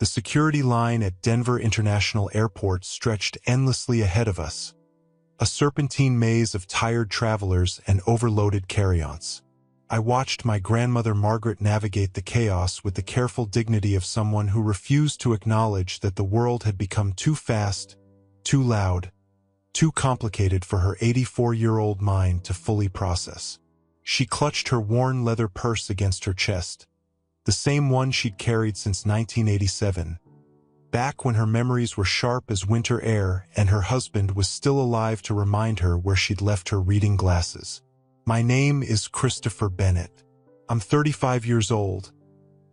The security line at Denver International Airport stretched endlessly ahead of us, a serpentine maze of tired travelers and overloaded carry-ons. I watched my grandmother Margaret navigate the chaos with the careful dignity of someone who refused to acknowledge that the world had become too fast, too loud, too complicated for her 84-year-old mind to fully process. She clutched her worn leather purse against her chest, the same one she'd carried since 1987, back when her memories were sharp as winter air and her husband was still alive to remind her where she'd left her reading glasses. My name is Christopher Bennett. I'm 35 years old,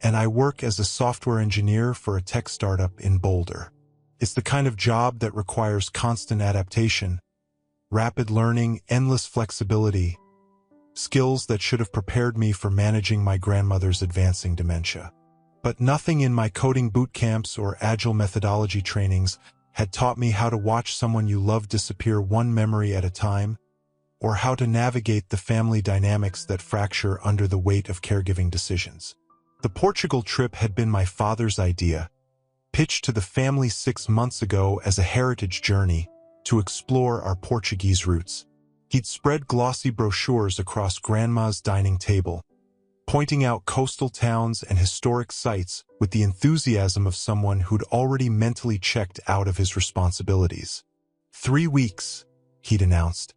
and I work as a software engineer for a tech startup in Boulder. It's the kind of job that requires constant adaptation, rapid learning, endless flexibility, skills that should have prepared me for managing my grandmother's advancing dementia. But nothing in my coding boot camps or agile methodology trainings had taught me how to watch someone you love disappear one memory at a time, or how to navigate the family dynamics that fracture under the weight of caregiving decisions. The Portugal trip had been my father's idea, pitched to the family 6 months ago as a heritage journey to explore our Portuguese roots. He'd spread glossy brochures across Grandma's dining table, pointing out coastal towns and historic sites with the enthusiasm of someone who'd already mentally checked out of his responsibilities. 3 weeks, he'd announced,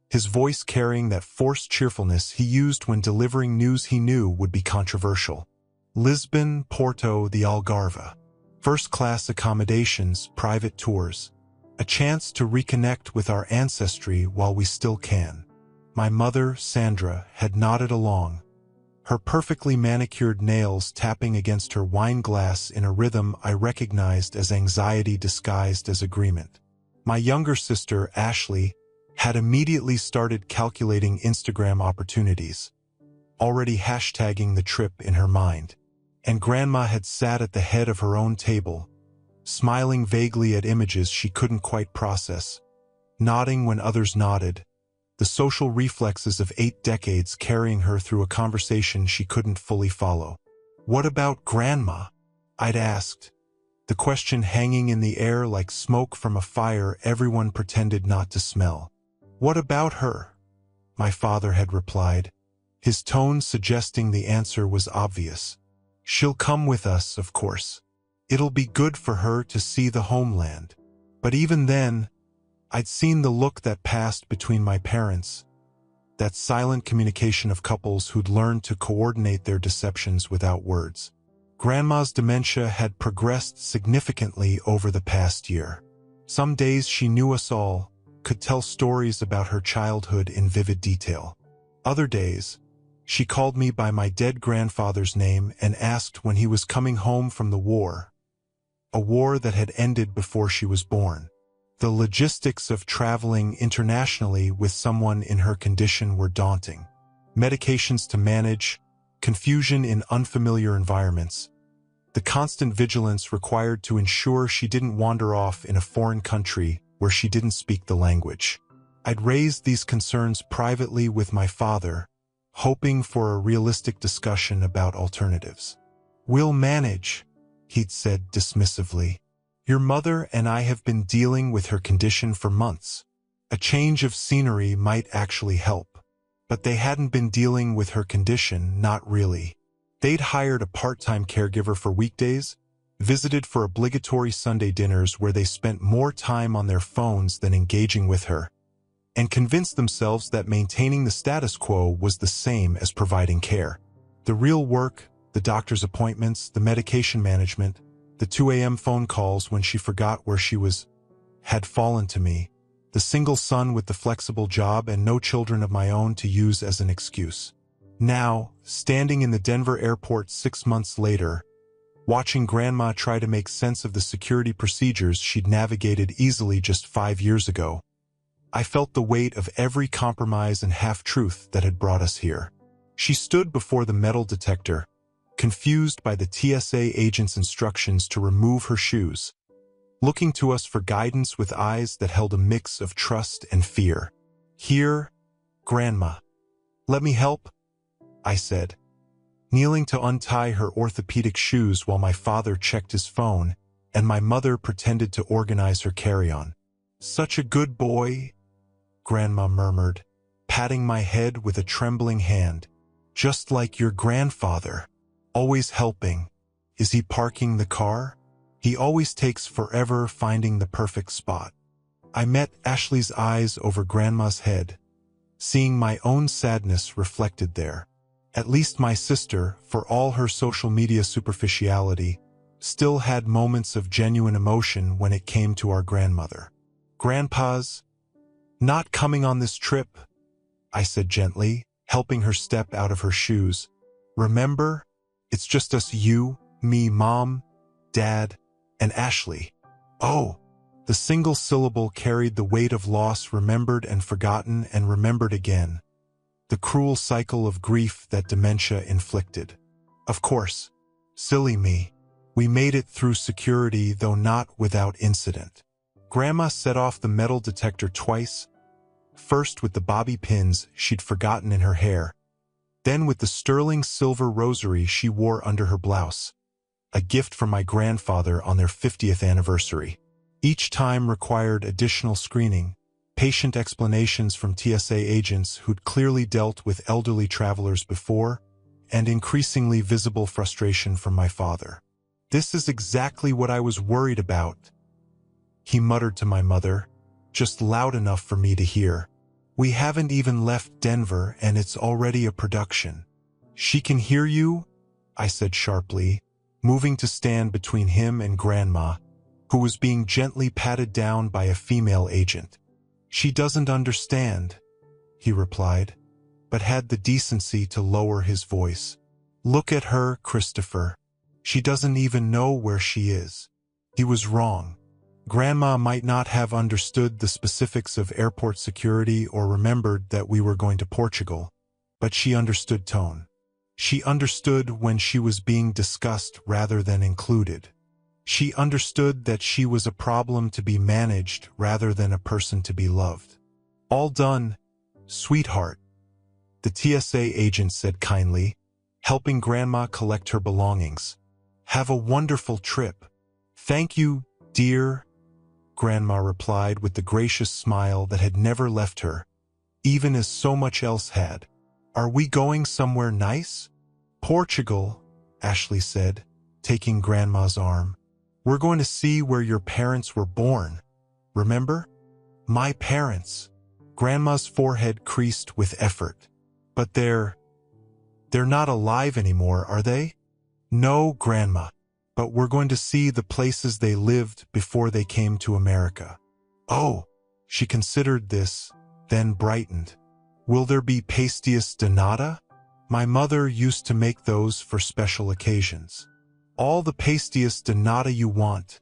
his voice carrying that forced cheerfulness he used when delivering news he knew would be controversial. Lisbon, Porto, the Algarve. First-class accommodations, private tours. A chance to reconnect with our ancestry while we still can. My mother, Sandra, had nodded along, her perfectly manicured nails tapping against her wine glass in a rhythm I recognized as anxiety disguised as agreement. My younger sister, Ashley, had immediately started calculating Instagram opportunities, already hashtagging the trip in her mind. And Grandma had sat at the head of her own table, smiling vaguely at images she couldn't quite process, nodding when others nodded, the social reflexes of 8 decades carrying her through a conversation she couldn't fully follow. "What about Grandma?" I'd asked, the question hanging in the air like smoke from a fire everyone pretended not to smell. "What about her?" my father had replied, his tone suggesting the answer was obvious. "She'll come with us, of course. It'll be good for her to see the homeland." But even then, I'd seen the look that passed between my parents, that silent communication of couples who'd learned to coordinate their deceptions without words. Grandma's dementia had progressed significantly over the past year. Some days she knew us all, could tell stories about her childhood in vivid detail. Other days, she called me by my dead grandfather's name and asked when he was coming home from the war, a war that had ended before she was born. The logistics of traveling internationally with someone in her condition were daunting. Medications to manage, confusion in unfamiliar environments, the constant vigilance required to ensure she didn't wander off in a foreign country where she didn't speak the language. I'd raised these concerns privately with my father, hoping for a realistic discussion about alternatives. "We'll manage," he'd said dismissively. "Your mother and I have been dealing with her condition for months. A change of scenery might actually help." But they hadn't been dealing with her condition, not really. They'd hired a part-time caregiver for weekdays, visited for obligatory Sunday dinners where they spent more time on their phones than engaging with her, and convinced themselves that maintaining the status quo was the same as providing care. The real work, the doctor's appointments, the medication management, the 2 a.m. phone calls when she forgot where she was, had fallen to me, the single son with the flexible job and no children of my own to use as an excuse. Now, standing in the Denver airport 6 months later, watching Grandma try to make sense of the security procedures she'd navigated easily just 5 years ago, I felt the weight of every compromise and half-truth that had brought us here. She stood before the metal detector, confused by the TSA agent's instructions to remove her shoes, looking to us for guidance with eyes that held a mix of trust and fear. "Here, Grandma. Let me help," I said, kneeling to untie her orthopedic shoes while my father checked his phone and my mother pretended to organize her carry-on. "Such a good boy," Grandma murmured, patting my head with a trembling hand. "Just like your grandfather. Always helping. Is he parking the car? He always takes forever finding the perfect spot." I met Ashley's eyes over Grandma's head, seeing my own sadness reflected there. At least my sister, for all her social media superficiality, still had moments of genuine emotion when it came to our grandmother. "Grandpa's not coming on this trip," I said gently, helping her step out of her shoes. "Remember, it's just us, you, me, Mom, Dad, and Ashley." Oh, the single syllable carried the weight of loss, remembered and forgotten and remembered again. The cruel cycle of grief that dementia inflicted. Of course, silly me. We made it through security, though not without incident. Grandma set off the metal detector twice, first with the bobby pins she'd forgotten in her hair, then with the sterling silver rosary she wore under her blouse, a gift from my grandfather on their 50th anniversary. Each time required additional screening, patient explanations from TSA agents who'd clearly dealt with elderly travelers before, and increasingly visible frustration from my father. "This is exactly what I was worried about," he muttered to my mother, just loud enough for me to hear. "We haven't even left Denver and it's already a production." "She can hear you?" I said sharply, moving to stand between him and Grandma, who was being gently patted down by a female agent. "She doesn't understand," he replied, but had the decency to lower his voice. "Look at her, Christopher. She doesn't even know where she is." He was wrong. Grandma might not have understood the specifics of airport security or remembered that we were going to Portugal, but she understood tone. She understood when she was being discussed rather than included. She understood that she was a problem to be managed rather than a person to be loved. "All done, sweetheart," the TSA agent said kindly, helping Grandma collect her belongings. "Have a wonderful trip." "Thank you, dear," Grandma replied with the gracious smile that had never left her, even as so much else had. "Are we going somewhere nice?" "Portugal," Ashley said, taking Grandma's arm. "We're going to see where your parents were born. Remember? My parents." Grandma's forehead creased with effort. "But they're not alive anymore, are they?" "No, Grandma. But we're going to see the places they lived before they came to America." "Oh," she considered this, then brightened. "Will there be pastéis de nata? My mother used to make those for special occasions." "All the pastéis de nata you want,"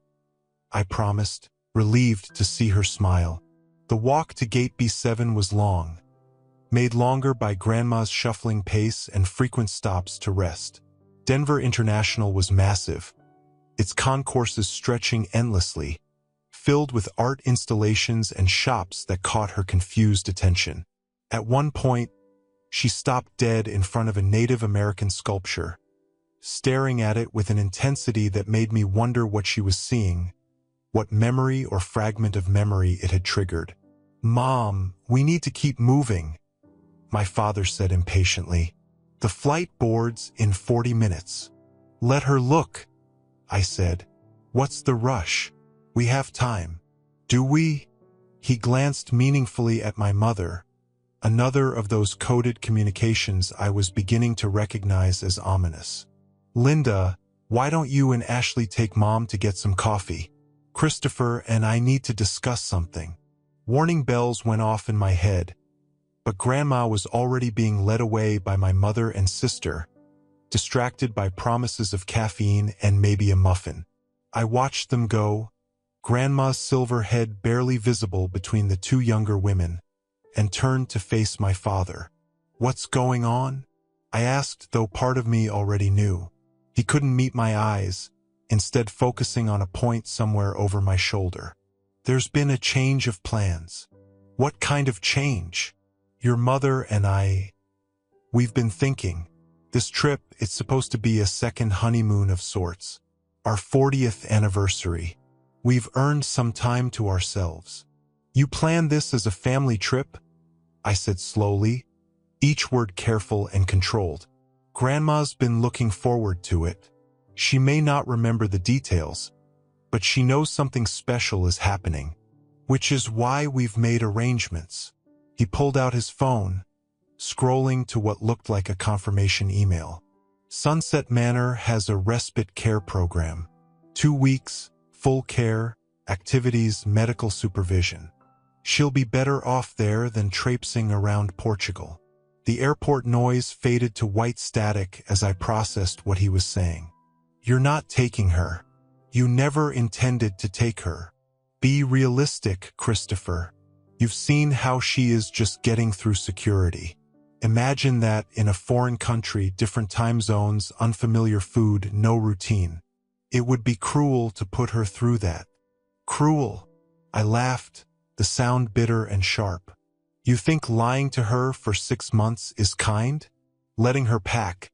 I promised, relieved to see her smile. The walk to Gate B7 was long, made longer by Grandma's shuffling pace and frequent stops to rest. Denver International was massive, its concourses stretching endlessly, filled with art installations and shops that caught her confused attention. At one point, she stopped dead in front of a Native American sculpture, staring at it with an intensity that made me wonder what she was seeing, what memory or fragment of memory it had triggered. "Mom, we need to keep moving," my father said impatiently. "The flight boards in 40 minutes. "Let her look," I said. "What's the rush? We have time." "Do we?" He glanced meaningfully at my mother, another of those coded communications I was beginning to recognize as ominous. "Linda, why don't you and Ashley take Mom to get some coffee? Christopher and I need to discuss something." Warning bells went off in my head, but Grandma was already being led away by my mother and sister, distracted by promises of caffeine and maybe a muffin. I watched them go, Grandma's silver head barely visible between the two younger women, and turned to face my father. "What's going on?" I asked, though part of me already knew. He couldn't meet my eyes, instead focusing on a point somewhere over my shoulder. "There's been a change of plans." "What kind of change?" "Your mother and I, we've been thinking." This trip, it's supposed to be a second honeymoon of sorts. Our 40th anniversary. We've earned some time to ourselves. You planned this as a family trip? I said slowly, each word careful and controlled. Grandma's been looking forward to it. She may not remember the details, but she knows something special is happening, which is why we've made arrangements. He pulled out his phone, scrolling to what looked like a confirmation email. Sunset Manor has a respite care program. 2 weeks, full care, activities, medical supervision. She'll be better off there than traipsing around Portugal. The airport noise faded to white static as I processed what he was saying. You're not taking her. You never intended to take her. Be realistic, Christopher. You've seen how she is just getting through security. Imagine that in a foreign country, different time zones, unfamiliar food, no routine. It would be cruel to put her through that. Cruel. I laughed, the sound bitter and sharp. You think lying to her for 6 months is kind? Letting her pack.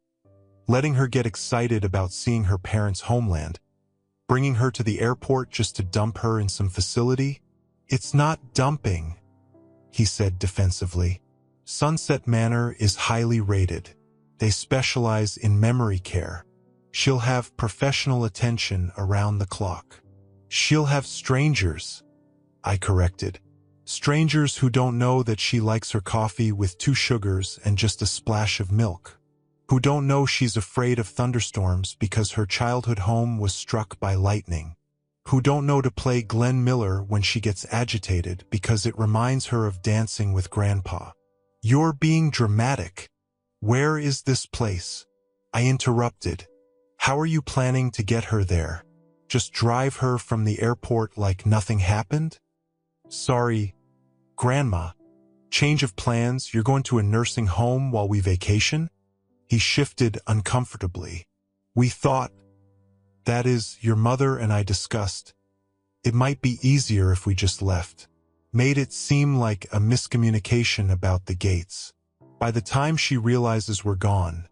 Letting her get excited about seeing her parents' homeland. Bringing her to the airport just to dump her in some facility? It's not dumping, he said defensively. Sunset Manor is highly rated. They specialize in memory care. She'll have professional attention around the clock. She'll have strangers, I corrected. Strangers who don't know that she likes her coffee with 2 sugars and just a splash of milk. Who don't know she's afraid of thunderstorms because her childhood home was struck by lightning. Who don't know to play Glenn Miller when she gets agitated because it reminds her of dancing with Grandpa. You're being dramatic. Where is this place? I interrupted. How are you planning to get her there? Just drive her from the airport like nothing happened? Sorry, Grandma. Change of plans, you're going to a nursing home while we vacation? He shifted uncomfortably. We thought, that is, your mother and I discussed. It might be easier if we just left. Made it seem like a miscommunication about the gates. By the time she realizes we're gone,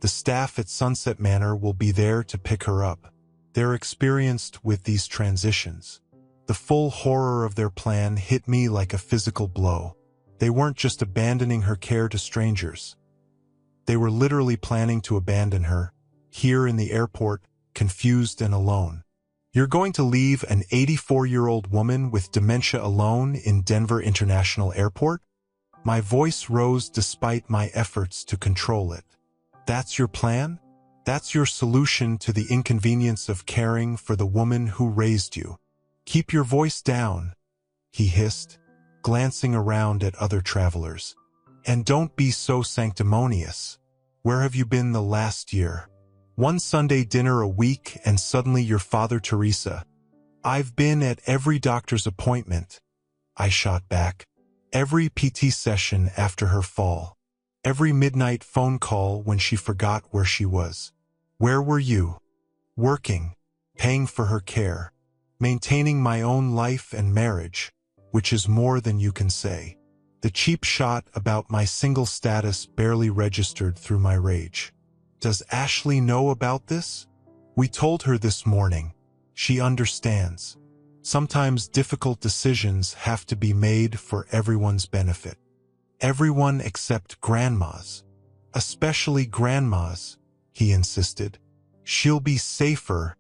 the staff at Sunset Manor will be there to pick her up. They're experienced with these transitions. The full horror of their plan hit me like a physical blow. They weren't just abandoning her care to strangers. They were literally planning to abandon her, here in the airport, confused and alone. You're going to leave an 84-year-old woman with dementia alone in Denver International Airport? My voice rose despite my efforts to control it. That's your plan? That's your solution to the inconvenience of caring for the woman who raised you? Keep your voice down, he hissed, glancing around at other travelers. And don't be so sanctimonious. Where have you been the last year? One Sunday dinner a week and suddenly you're Father Teresa. I've been at every doctor's appointment, I shot back. Every PT session after her fall. Every midnight phone call when she forgot where she was. Where were you? Working, paying for her care, maintaining my own life and marriage, which is more than you can say. The cheap shot about my single status barely registered through my rage. Does Ashley know about this? We told her this morning. She understands. Sometimes difficult decisions have to be made for everyone's benefit. Everyone except Grandma's. Especially Grandma's, he insisted. She'll be safer,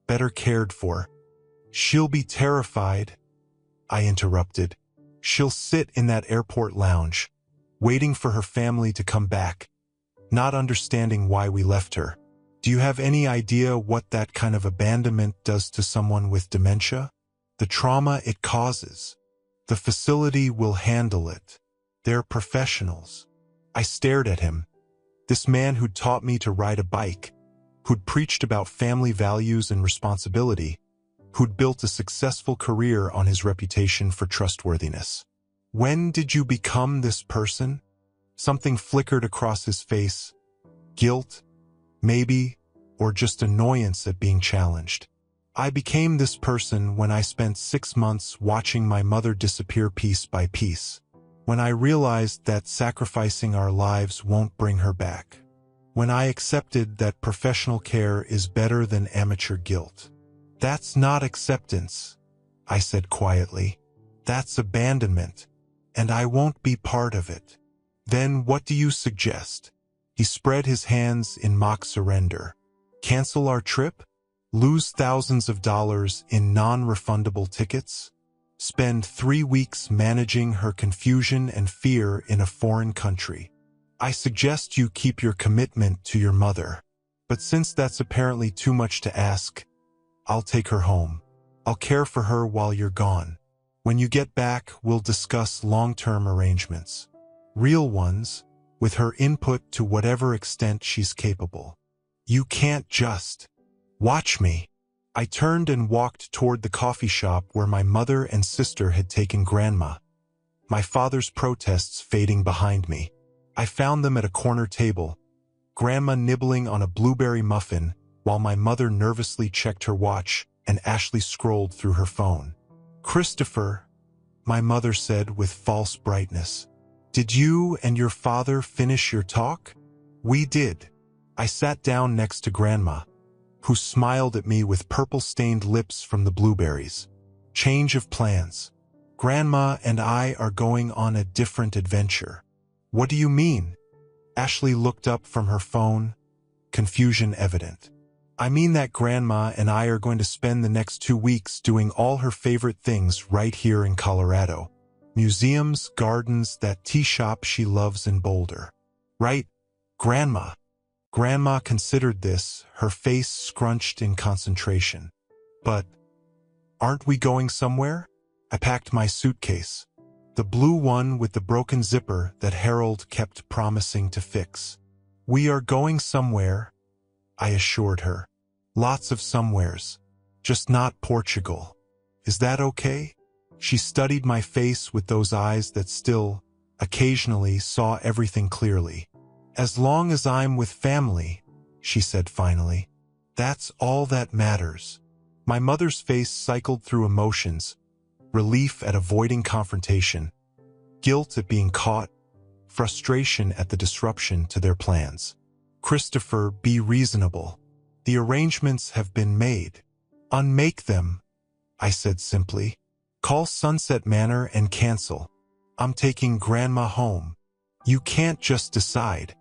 better cared for. She'll be terrified, I interrupted. She'll sit in that airport lounge, waiting for her family to come back, not understanding why we left her. Do you have any idea what that kind of abandonment does to someone with dementia? The trauma it causes. The facility will handle it. They're professionals. I stared at him. This man who'd taught me to ride a bike, who'd preached about family values and responsibility, who'd built a successful career on his reputation for trustworthiness. When did you become this person? Something flickered across his face. Guilt, maybe, or just annoyance at being challenged. I became this person when I spent 6 months watching my mother disappear piece by piece. When I realized that sacrificing our lives won't bring her back. when I accepted that professional care is better than amateur guilt. That's not acceptance, I said quietly. That's abandonment, and I won't be part of it. Then what do you suggest? He spread his hands in mock surrender. Cancel our trip? Lose thousands of dollars in non-refundable tickets? Spend 3 weeks managing her confusion and fear in a foreign country? I suggest you keep your commitment to your mother. But since that's apparently too much to ask, I'll take her home. I'll care for her while you're gone. When you get back, we'll discuss long-term arrangements. Real ones, with her input to whatever extent she's capable. You can't just watch me. I turned and walked toward the coffee shop where my mother and sister had taken Grandma, my father's protests fading behind me. I found them at a corner table, Grandma nibbling on a blueberry muffin while my mother nervously checked her watch and Ashley scrolled through her phone. Christopher, my mother said with false brightness, did you and your father finish your talk? We did. I sat down next to Grandma, who smiled at me with purple-stained lips from the blueberries. Change of plans. Grandma and I are going on a different adventure. What do you mean? Ashley looked up from her phone, confusion evident. I mean that Grandma and I are going to spend the next 2 weeks doing all her favorite things right here in Colorado. Museums, gardens, that tea shop she loves in Boulder. Right, Grandma? Grandma considered this, her face scrunched in concentration. But, aren't we going somewhere? I packed my suitcase. The blue one with the broken zipper that Harold kept promising to fix. We are going somewhere, I assured her. Lots of somewheres. Just not Portugal. Is that okay? She studied my face with those eyes that still, occasionally, saw everything clearly. As long as I'm with family, she said finally. That's all that matters. My mother's face cycled through emotions, relief at avoiding confrontation, guilt at being caught, frustration at the disruption to their plans. Christopher, be reasonable. The arrangements have been made. Unmake them, I said simply. Call Sunset Manor and cancel. I'm taking Grandma home. You can't just decide.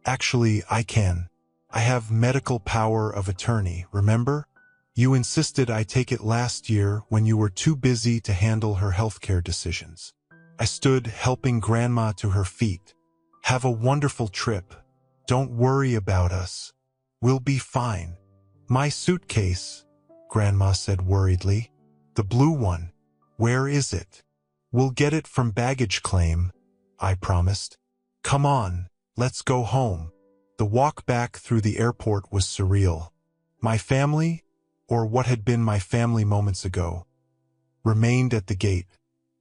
Actually, I can. I have medical power of attorney, remember? You insisted I take it last year when you were too busy to handle her healthcare decisions. I stood helping Grandma to her feet. Have a wonderful trip. Don't worry about us. We'll be fine. My suitcase, Grandma said worriedly. The blue one. Where is it? We'll get it from baggage claim, I promised. Come on, let's go home. The walk back through the airport was surreal. My family, or what had been my family moments ago, remained at the gate,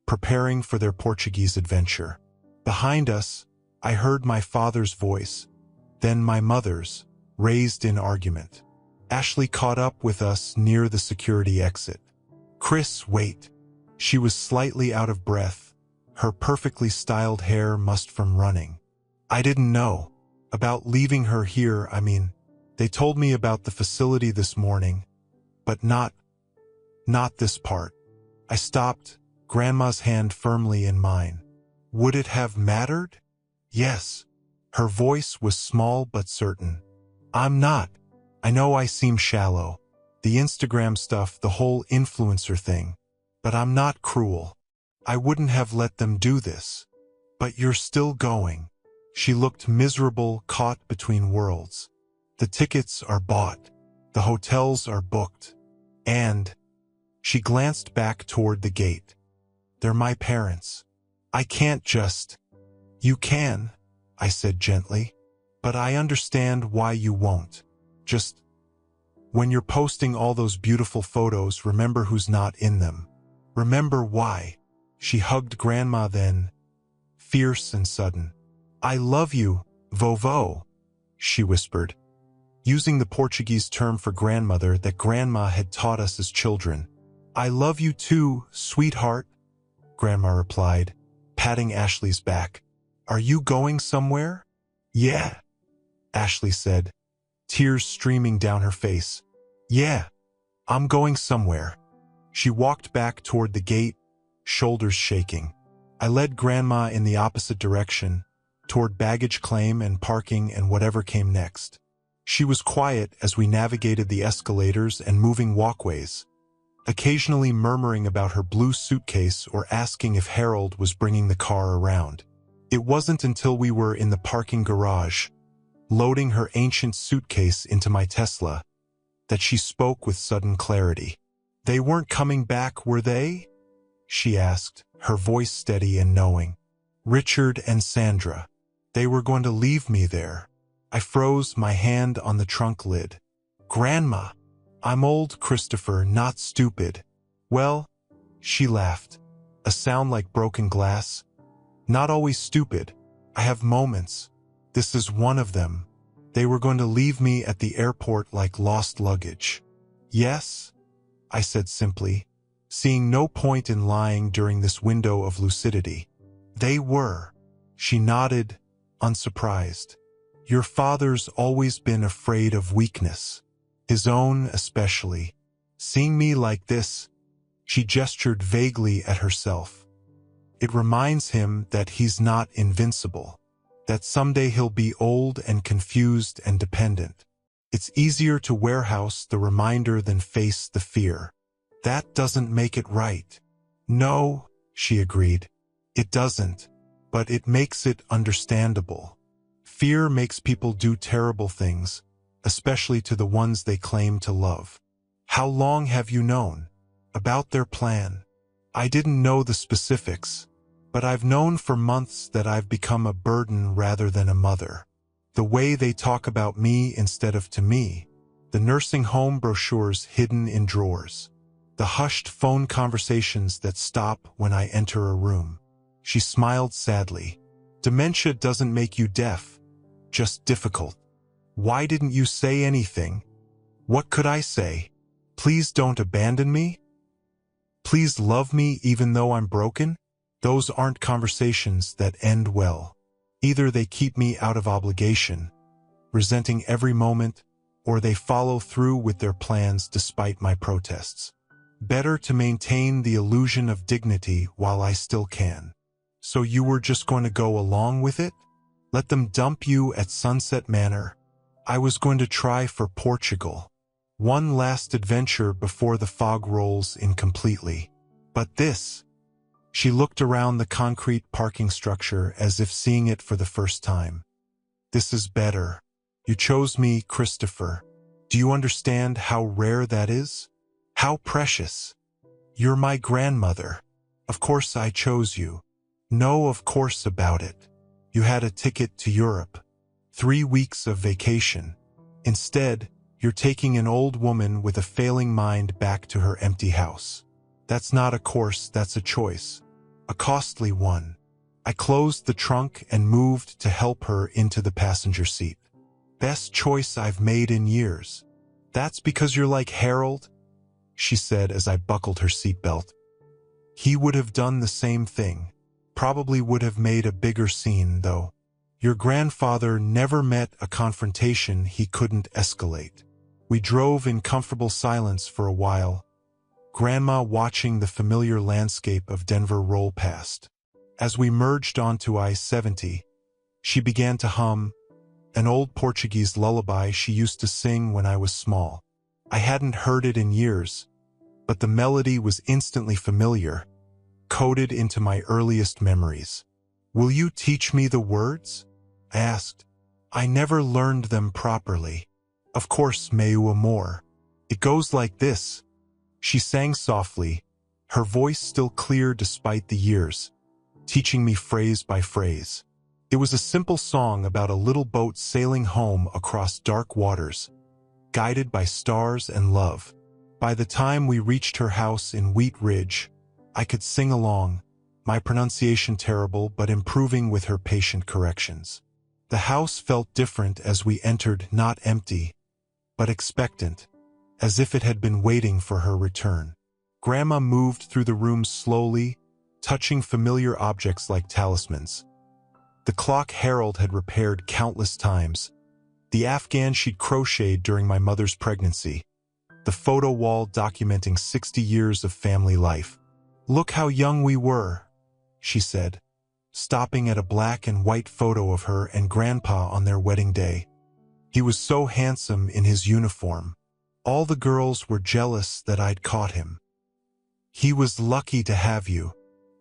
preparing for their Portuguese adventure. Behind us, I heard my father's voice, then my mother's, raised in argument. Ashley caught up with us near the security exit. Chris, wait. She was slightly out of breath, her perfectly styled hair mussed from running. I didn't know. About leaving her here, I mean, they told me about the facility this morning, but not this part. I stopped, Grandma's hand firmly in mine. Would it have mattered? Yes. Her voice was small but certain. I'm not. I know I seem shallow. The Instagram stuff, the whole influencer thing. But I'm not cruel. I wouldn't have let them do this. But you're still going. She looked miserable, caught between worlds. The tickets are bought. The hotels are booked. And she glanced back toward the gate. They're my parents. I can't just... You can, I said gently. But I understand why you won't. Just... When you're posting all those beautiful photos, remember who's not in them. Remember why. She hugged Grandma then, fierce and sudden. I love you, vovô, she whispered, using the Portuguese term for grandmother that Grandma had taught us as children. I love you too, sweetheart, Grandma replied, patting Ashley's back. Are you going somewhere? Yeah. Ashley said, tears streaming down her face. Yeah, I'm going somewhere. She walked back toward the gate, shoulders shaking. I led Grandma in the opposite direction, toward baggage claim and parking and whatever came next. She was quiet as we navigated the escalators and moving walkways, occasionally murmuring about her blue suitcase or asking if Harold was bringing the car around. It wasn't until we were in the parking garage, loading her ancient suitcase into my Tesla, that she spoke with sudden clarity. They weren't coming back, were they? She asked, her voice steady and knowing. Richard and Sandra. They were going to leave me there. I froze, my hand on the trunk lid. Grandma. I'm old, Christopher, not stupid. Well, she laughed, a sound like broken glass. Not always stupid. I have moments. This is one of them. They were going to leave me at the airport like lost luggage. Yes, I said simply, seeing no point in lying during this window of lucidity. They were. She nodded, unsurprised. Your father's always been afraid of weakness. His own especially. Seeing me like this, she gestured vaguely at herself. It reminds him that he's not invincible, that someday he'll be old and confused and dependent. It's easier to warehouse the reminder than face the fear. That doesn't make it right. No, she agreed. It doesn't, but it makes it understandable. Fear makes people do terrible things, especially to the ones they claim to love. How long have you known about their plan? I didn't know the specifics, but I've known for months that I've become a burden rather than a mother. The way they talk about me instead of to me, the nursing home brochures hidden in drawers, the hushed phone conversations that stop when I enter a room. She smiled sadly. Dementia doesn't make you deaf, just difficult. Why didn't you say anything? What could I say? Please don't abandon me? Please love me even though I'm broken? Those aren't conversations that end well. Either they keep me out of obligation, resenting every moment, or they follow through with their plans despite my protests. Better to maintain the illusion of dignity while I still can. So you were just going to go along with it? Let them dump you at Sunset Manor? I was going to try for Portugal. One last adventure before the fog rolls in completely. But this... She looked around the concrete parking structure as if seeing it for the first time. This is better. You chose me, Christopher. Do you understand how rare that is? How precious. You're my grandmother. Of course I chose you. No of course about it. You had a ticket to Europe. 3 weeks of vacation. Instead, you're taking an old woman with a failing mind back to her empty house. That's not a course, that's a choice. A costly one. I closed the trunk and moved to help her into the passenger seat. Best choice I've made in years. That's because you're like Harold, she said as I buckled her seatbelt. He would have done the same thing. Probably would have made a bigger scene, though. Your grandfather never met a confrontation he couldn't escalate. We drove in comfortable silence for a while, Grandma watching the familiar landscape of Denver roll past. As we merged onto I-70, she began to hum, an old Portuguese lullaby she used to sing when I was small. I hadn't heard it in years, but the melody was instantly familiar, coded into my earliest memories. Will you teach me the words? I asked. I never learned them properly. Of course, meu amor. It goes like this. She sang softly, her voice still clear despite the years, teaching me phrase by phrase. It was a simple song about a little boat sailing home across dark waters, guided by stars and love. By the time we reached her house in Wheat Ridge, I could sing along, my pronunciation terrible but improving with her patient corrections. The house felt different as we entered, not empty, but expectant, as if it had been waiting for her return. Grandma moved through the rooms slowly, touching familiar objects like talismans. The clock Harold had repaired countless times, the Afghan she'd crocheted during my mother's pregnancy, the photo wall documenting 60 years of family life. "Look how young we were," she said, stopping at a black and white photo of her and Grandpa on their wedding day. "He was so handsome in his uniform. All the girls were jealous that I'd caught him. He was lucky to have you.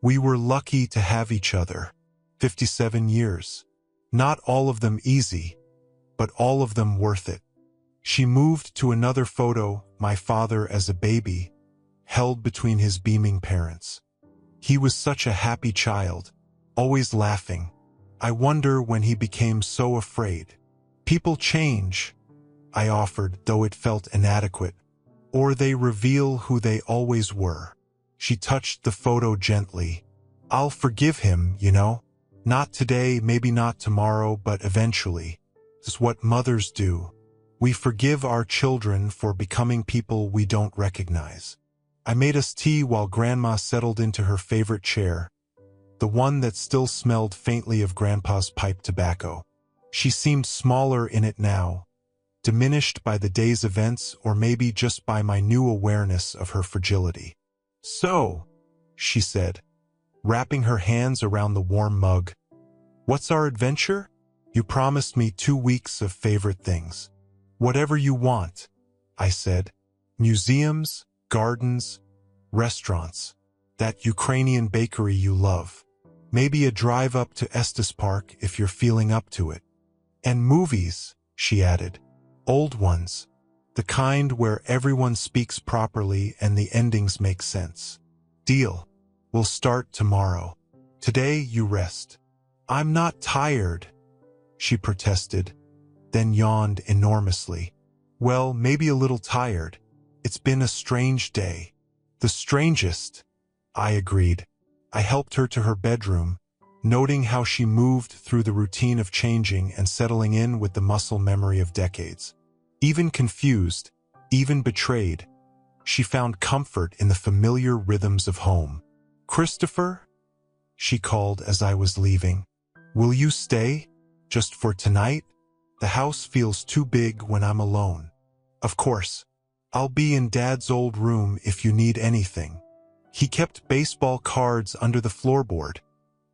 We were lucky to have each other. 57 years. Not all of them easy, but all of them worth it." She moved to another photo, my father as a baby, held between his beaming parents. "He was such a happy child, always laughing. I wonder when he became so afraid." "People change," I offered, though it felt inadequate. "Or they reveal who they always were." She touched the photo gently. "I'll forgive him, you know. Not today, maybe not tomorrow, but eventually. It's what mothers do. We forgive our children for becoming people we don't recognize." I made us tea while Grandma settled into her favorite chair, the one that still smelled faintly of Grandpa's pipe tobacco. She seemed smaller in it now, diminished by the day's events or maybe just by my new awareness of her fragility. "So," she said, wrapping her hands around the warm mug, "what's our adventure? You promised me 2 weeks of favorite things." "Whatever you want," I said. "Museums, gardens, restaurants, that Ukrainian bakery you love. Maybe a drive up to Estes Park if you're feeling up to it. And movies," she added. "Old ones. The kind where everyone speaks properly and the endings make sense." "Deal. We'll start tomorrow. Today you rest." "I'm not tired," she protested, then yawned enormously. "Well, maybe a little tired. It's been a strange day." "The strangest," I agreed. I helped her to her bedroom, noting how she moved through the routine of changing and settling in with the muscle memory of decades. Even confused, even betrayed, she found comfort in the familiar rhythms of home. "Christopher?" she called as I was leaving. "Will you stay? Just for tonight? The house feels too big when I'm alone." "Of course. I'll be in Dad's old room if you need anything. He kept baseball cards under the floorboard,"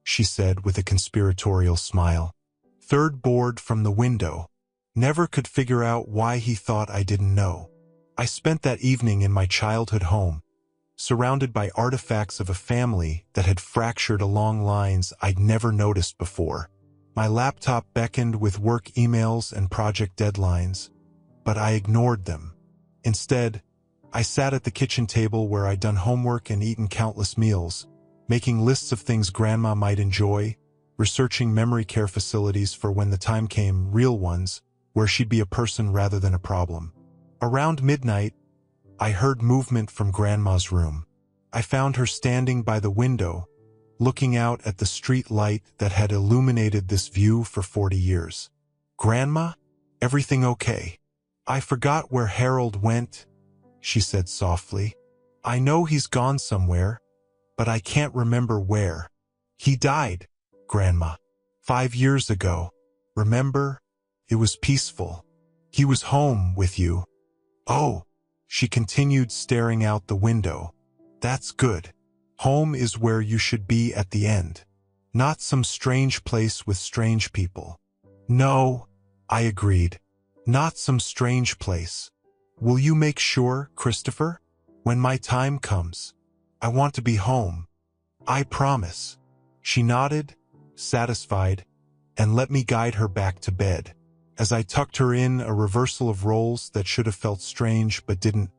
she said with a conspiratorial smile. "Third board from the window. Never could figure out why he thought I didn't know." I spent that evening in my childhood home, surrounded by artifacts of a family that had fractured along lines I'd never noticed before. My laptop beckoned with work emails and project deadlines, but I ignored them. Instead, I sat at the kitchen table where I'd done homework and eaten countless meals, making lists of things Grandma might enjoy, researching memory care facilities for when the time came, real ones, where she'd be a person rather than a problem. Around midnight, I heard movement from Grandma's room. I found her standing by the window, looking out at the street light that had illuminated this view for 40 years. "Grandma, everything okay?" "I forgot where Harold went," she said softly. "I know he's gone somewhere, but I can't remember where." "He died, Grandma. 5 years ago. Remember? It was peaceful. He was home with you." "Oh," she continued, staring out the window. "That's good. Home is where you should be at the end, not some strange place with strange people." "No," I agreed. "Not some strange place. Will you make sure, Christopher? When my time comes, I want to be home. I promise." She nodded, satisfied, and let me guide her back to bed. As I tucked her in, a reversal of roles that should have felt strange but didn't,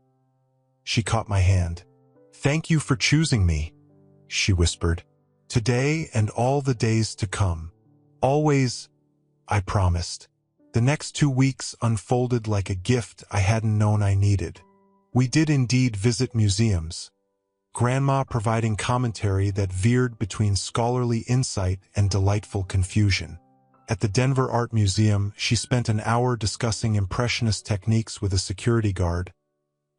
she caught my hand. "Thank you for choosing me," she whispered. "Today and all the days to come. Always," I promised. The next 2 weeks unfolded like a gift I hadn't known I needed. We did indeed visit museums, Grandma providing commentary that veered between scholarly insight and delightful confusion. At the Denver Art Museum, she spent an hour discussing Impressionist techniques with a security guard,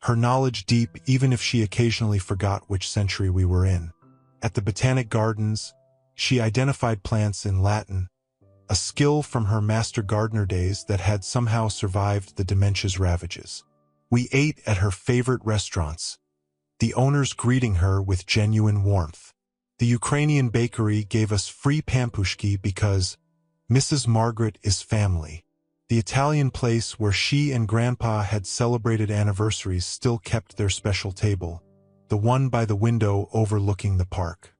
her knowledge deep even if she occasionally forgot which century we were in. At the Botanic Gardens, she identified plants in Latin, a skill from her master gardener days that had somehow survived the dementia's ravages. We ate at her favorite restaurants, the owners greeting her with genuine warmth. The Ukrainian bakery gave us free pampushki because Mrs. Margaret is family. The Italian place where she and Grandpa had celebrated anniversaries still kept their special table, the one by the window overlooking the park.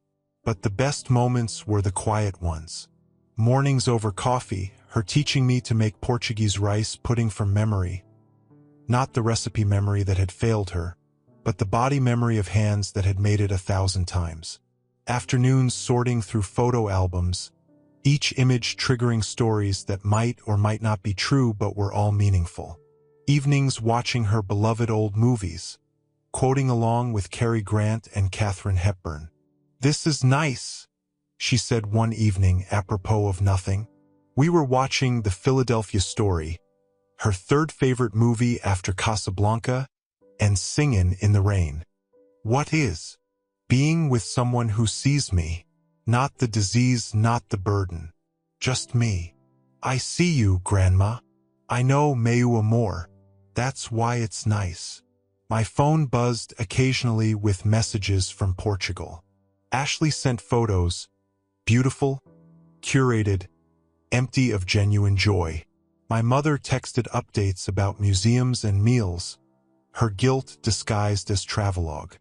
But the best moments were the quiet ones. Mornings over coffee, her teaching me to make Portuguese rice pudding from memory. Not the recipe memory that had failed her, but the body memory of hands that had made it 1,000 times. Afternoons sorting through photo albums, each image triggering stories that might or might not be true but were all meaningful. Evenings watching her beloved old movies, quoting along with Cary Grant and Katharine Hepburn. "This is nice," she said one evening apropos of nothing. We were watching The Philadelphia Story, her third favorite movie after Casablanca, and Singin' in the Rain. What is being with someone who sees me? Not the disease, not the burden. Just me. I see you, Grandma. I know meu amor. That's why it's nice. My phone buzzed occasionally with messages from Portugal. Ashley sent photos, beautiful, curated, empty of genuine joy. My mother texted updates about museums and meals, her guilt disguised as travelogue.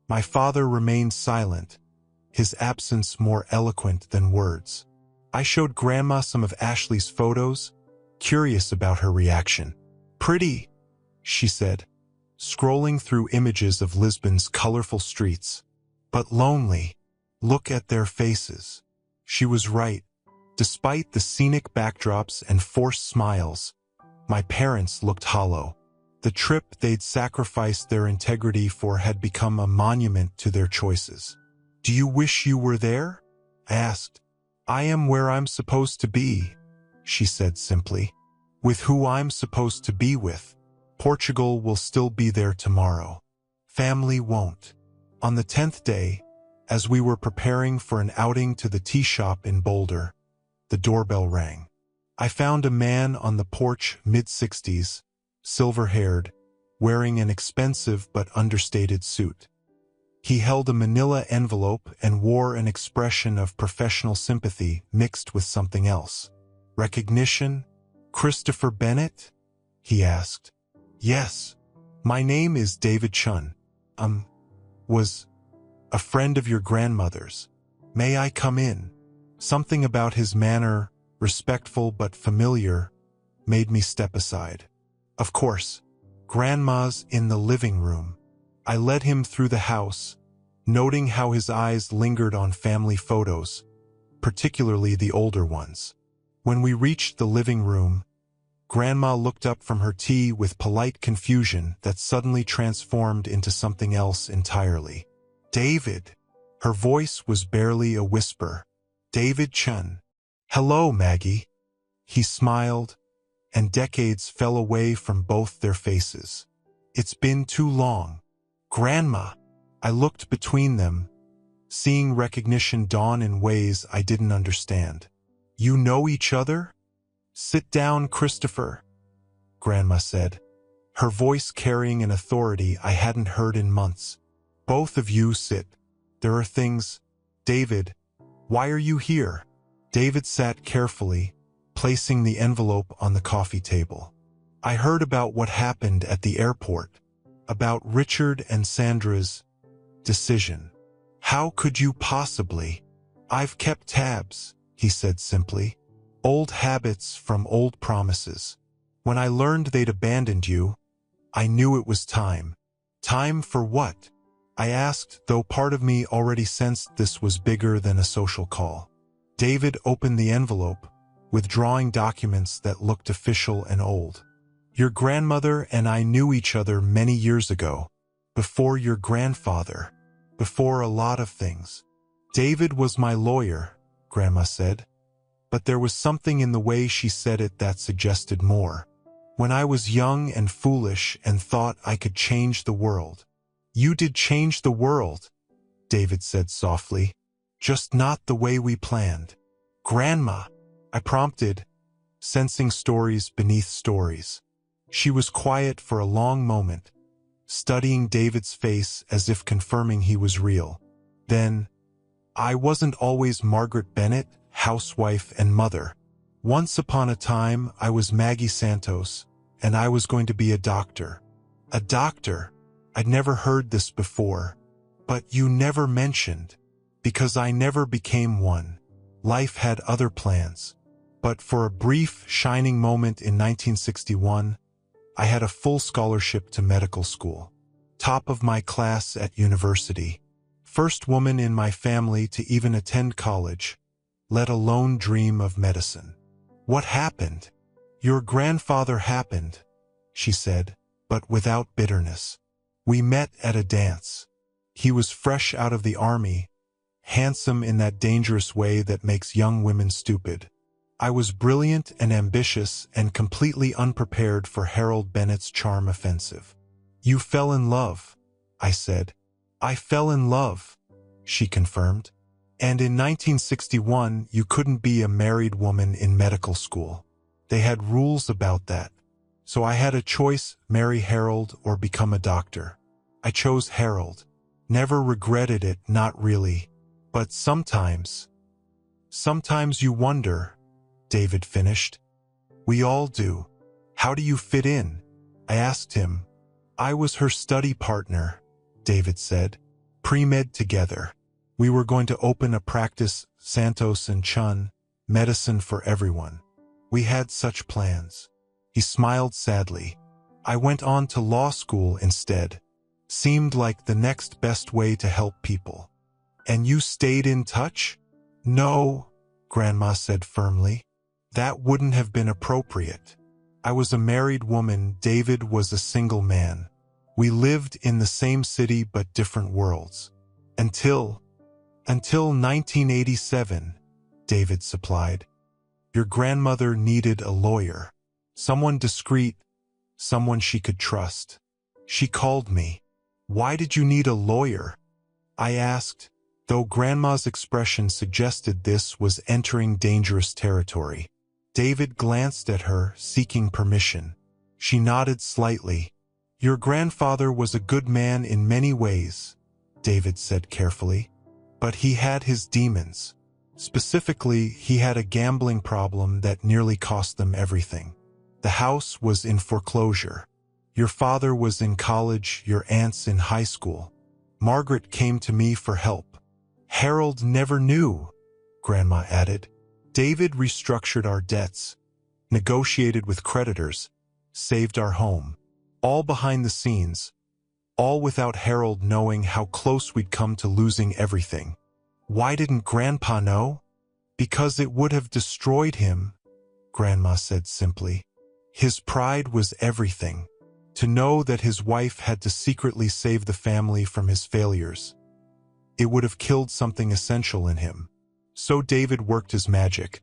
My father remained silent, his absence more eloquent than words. I showed Grandma some of Ashley's photos, curious about her reaction. "Pretty," she said, scrolling through images of Lisbon's colorful streets. "But lonely. Look at their faces." She was right. Despite the scenic backdrops and forced smiles, my parents looked hollow. The trip they'd sacrificed their integrity for had become a monument to their choices. "Do you wish you were there?" I asked. "I am where I'm supposed to be," she said simply. "With who I'm supposed to be with. Portugal will still be there tomorrow. Family won't." On the 10th day, as we were preparing for an outing to the tea shop in Boulder, the doorbell rang. I found a man on the porch, mid-60s, silver-haired, wearing an expensive but understated suit. He held a manila envelope and wore an expression of professional sympathy mixed with something else. "Recognition? Christopher Bennett?" he asked. "Yes. My name is David Chun. Was a friend of your grandmother's. May I come in?" Something about his manner, respectful but familiar, made me step aside. "Of course. Grandma's in the living room." I led him through the house, noting how his eyes lingered on family photos, particularly the older ones. When we reached the living room, Grandma looked up from her tea with polite confusion that suddenly transformed into something else entirely. "David." Her voice was barely a whisper. "David Chun." "Hello, Maggie." He smiled, and decades fell away from both their faces. "It's been too long." "Grandma." I looked between them, seeing recognition dawn in ways I didn't understand. "You know each other?" "Sit down, Christopher," Grandma said, her voice carrying an authority I hadn't heard in months. "Both of you sit. There are things—" "David, why are you here?" David sat carefully, placing the envelope on the coffee table. "I heard about what happened at the airport, about Richard and Sandra's decision." "How could you possibly?" "I've kept tabs," he said simply. "Old habits from old promises. When I learned they'd abandoned you, I knew it was time." "Time for what?" I asked, though part of me already sensed this was bigger than a social call. David opened the envelope, withdrawing documents that looked official and old. "Your grandmother and I knew each other many years ago, before your grandfather, before a lot of things." "David was my lawyer," Grandma said, but there was something in the way she said it that suggested more. "When I was young and foolish and thought I could change the world." "You did change the world," David said softly, "just not the way we planned." "Grandma." I prompted, sensing stories beneath stories. She was quiet for a long moment, studying David's face as if confirming he was real. Then, I wasn't always Margaret Bennett, housewife and mother. Once upon a time, I was Maggie Santos, and I was going to be a doctor. A doctor? I'd never heard this before. But you never mentioned, because I never became one. Life had other plans. But for a brief, shining moment in 1961, I had a full scholarship to medical school. Top of my class at university. First woman in my family to even attend college, let alone dream of medicine. What happened? Your grandfather happened, she said, but without bitterness. We met at a dance. He was fresh out of the army, handsome in that dangerous way that makes young women stupid. I was brilliant and ambitious and completely unprepared for Harold Bennett's charm offensive. You fell in love, I said. I fell in love, she confirmed. And in 1961, you couldn't be a married woman in medical school. They had rules about that. So I had a choice, marry Harold or become a doctor. I chose Harold. Never regretted it, not really. But sometimes you wonder, David finished. We all do. How do you fit in? I asked him. I was her study partner, David said. Pre-med together. We were going to open a practice, Santos and Chun, medicine for everyone. We had such plans. He smiled sadly. I went on to law school instead. Seemed like the next best way to help people. And you stayed in touch? No, Grandma said firmly. That wouldn't have been appropriate. I was a married woman, David was a single man. We lived in the same city but different worlds. Until 1987, David supplied. Your grandmother needed a lawyer. Someone discreet, someone she could trust. She called me. Why did you need a lawyer? I asked, though Grandma's expression suggested this was entering dangerous territory. David glanced at her, seeking permission. She nodded slightly. Your grandfather was a good man in many ways, David said carefully. But he had his demons. Specifically, he had a gambling problem that nearly cost them everything. The house was in foreclosure. Your father was in college, your aunt's in high school. Margaret came to me for help. Harold never knew, Grandma added. David restructured our debts, negotiated with creditors, saved our home. All behind the scenes, all without Harold knowing how close we'd come to losing everything. Why didn't Grandpa know? Because it would have destroyed him, Grandma said simply. His pride was everything. To know that his wife had to secretly save the family from his failures. It would have killed something essential in him. So David worked his magic.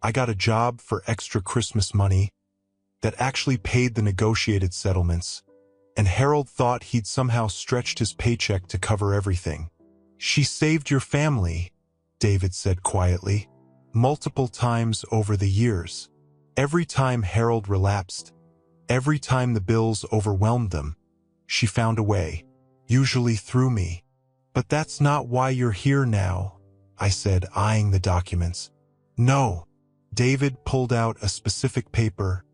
I got a job for extra Christmas money that actually paid the negotiated settlements, and Harold thought he'd somehow stretched his paycheck to cover everything. She saved your family, David said quietly, multiple times over the years. Every time Harold relapsed, every time the bills overwhelmed them, she found a way, usually through me. But that's not why you're here now, I said, eyeing the documents. No. David pulled out a specific paper,